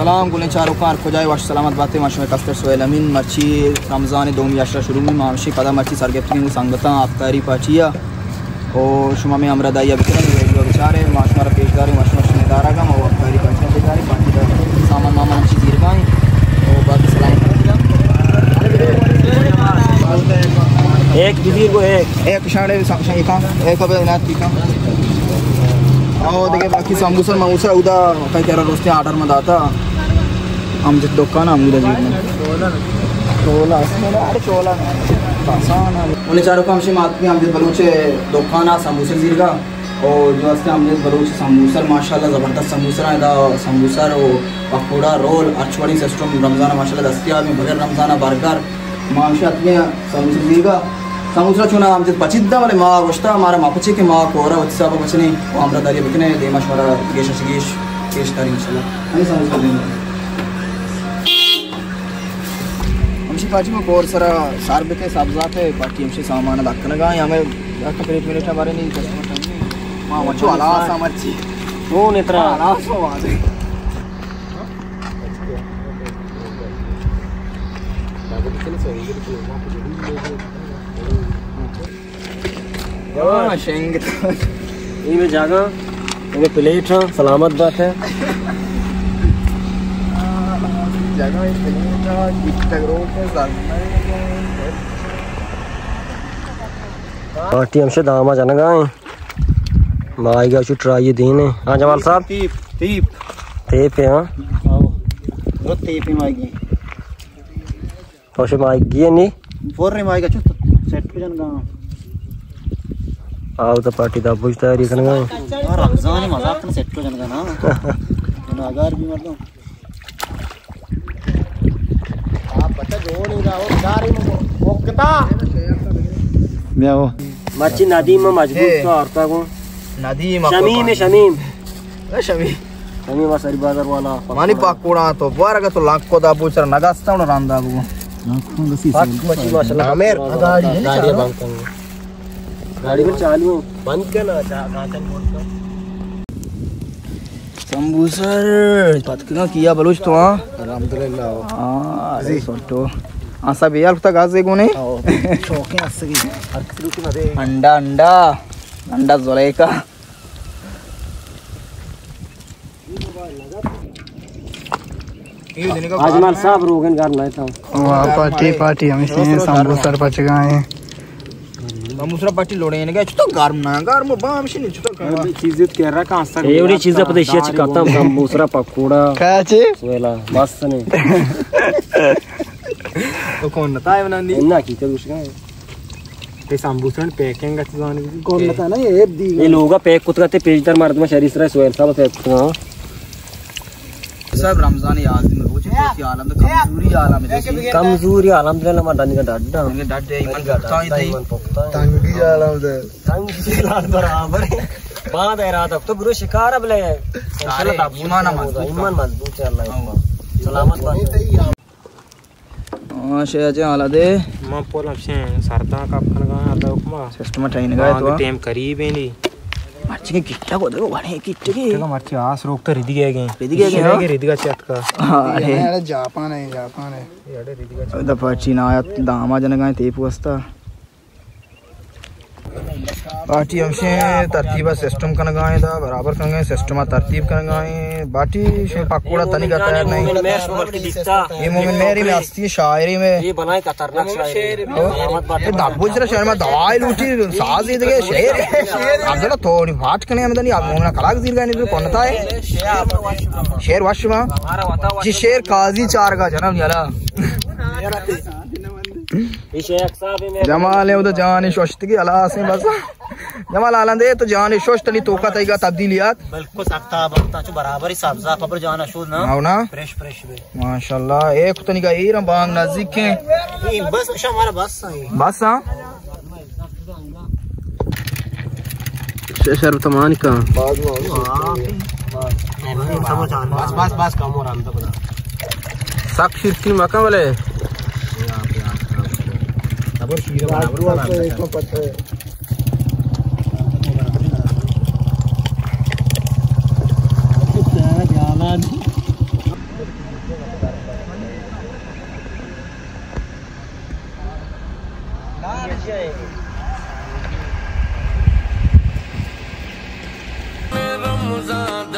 सलाम गुलें चारों कार को जाए वाश सलामत बातें माशा कस्तर सोहेल अमीन मर्ची रमज़ान 2018 शुरू में मामशी कदा मर्ची सरगफ्ती संगता आफ्तारी पाचिया और शुमा में हमरा दाइया बिकरम बेचारे माशा पेशदारी माशा शनेदारा का और आफ्तारी पाचिया बेचारे पाची सामान मामा मर्ची दीरगाई और बाकी सलाम एक दीदी को एक शाड़े एक अब इनात की काम और देखिए बाकी समोसा मऊसा उदा काय करा रोस्ते ऑर्डर में दाता आमचे दुकान आमूदा जी में चोला अरे चोला आसान उन्हें चारों काम से मात में आमचे बलूचे दुकान आ समोसे दीरगा और जो असके आमचे बलूचे समोसा माशाल्लाह ज़बरदस्त समोसा है दा समोसा रो पकोड़ा रोल अचवड़ी सिस्टम रमज़ान माशाल्लाह दस्तियाब में बगैर रमज़ान बर्गर माशाल्लाह में समोसा दीरगा समोसा चुना आमचे पचिद्दा वाले माँ वस्ता हमारा मापचे के माँ कोरा वत्सा बचने वो हमरा दारी बकने दे मशवरा गेश तारी इंशाल्लाह हमें समोसा देंगे हमसे पार्टी में कोर सरा शारबे के सब्ज़ात है पार्टी हमसे सामान दाखना गा हमें एक मिनट हमारे नहीं कस्टमर टाइम माँ वच्चो अला सामर्ची वो नेत्रा अला सो वादे में जागा में प्लेट है सलामत बात है पार्टी हमसे दामा जाना गाए माई का ट्राई देने हाँ जमाल साहब तेप है हाँ वो तेप ही माई तो माई गई नहीं फोर रे माई का चुत सेट जन गा आओ तो पार्टी दा बुझ तैयारी करना और रमजान मजाक में सेट जन गा ना ना अगर भी मर दो आप पता जो नहीं रहा गाड़ी में ओकता मैं वो मर्ची नदीम में मजबूत का औरता को नदीम शमीम सरी बाजार वाला मानी पाकोड़ा तो बारगा तो लाख को दा पूछ रहा नगास्ता और रांदा को माशाल्लाह आमिर गाड़ी बंद कर गाड़ी में चालू बंद करना समबूसर पतकना किया बलूच तो अल्हम्दुलिल्लाह अरे सोटो आसा बेयाल तक गाजे कोने शौक है असगी हर किसी को ना दे अंडा जोलेका आजमल साहब रोगन गार लाए था वाह पार्टी हम इसे समबूसर पच गए समबूसर पार्टी लोड़े ने गए तो गारम बाम से नहीं तो चीज कह रहा कहां से एवढी चीज पदेशी चिकाता समबूसरा पकोड़ा काचे सोला बस ने तो कौन बताए बनानी ना की तो उसका ते समबूसर पैकिंग का चीज कौन बता ना ये लोगा पैक कुत करते पेजदार मारत में शरीर से सोहेल साहब पैक सब रमजान याद दिन रोज की आलम तो कमजोरी आलम अल्हम्दुलिल्लाह मडनी का डाडा डाडे ईमान करता है तंगी आलम दे तंगी लाल बराबर बात है रात अब तो बुरो शिकार अब ले इंशाल्लाह ईमान मजबूत है अल्लाह सलामत बात हां शेजा आला दे मां पोला से सरदा का फनगा आता उपमा सिस्टम टाइन गए तो टाइम करीब है नी मर्ची के गिट्टा को देखो बड़े गिट्टे के मर्ची आस रोक तो रिदी गए रिदी का चटका अरे जापान है याडे रिदी का द पार्टी ना आया दामा जन गए तेप वस्ता पार्टी हमसे तरतीबा सिस्टम करना गाए था बराबर कर गए सिस्टम तरतीब कर गए बाटी से पकोड़ा तनी का तैयार नहीं ये मोमिन मेरी में हस्ती शायरी में ये बनाए खतरनाक शायरी ये दाबुजरा शहर में दवाई लूटी साज ये देखे शेर अब जरा थोड़ी बात करने में नहीं आप मोमिन कलाक जीर गाने कौन था है शेर वाशमा जी शेर काजी चार का जन्म याला जमाल है उधर जान शोश्त की अला से बस जमाल आलंदे तो जान शोश्त नहीं तोका तईगा तब्दीलियात बिल्कुल सकता बनता जो बराबर ही सब्जा पर जान शोध ना आओ ना फ्रेश माशाल्लाह एक तो निका ईरम बांग नजदीक है बस हमारा बस हां शर तमान का बस काम हो रहा था साक्षी की मका वाले रमजान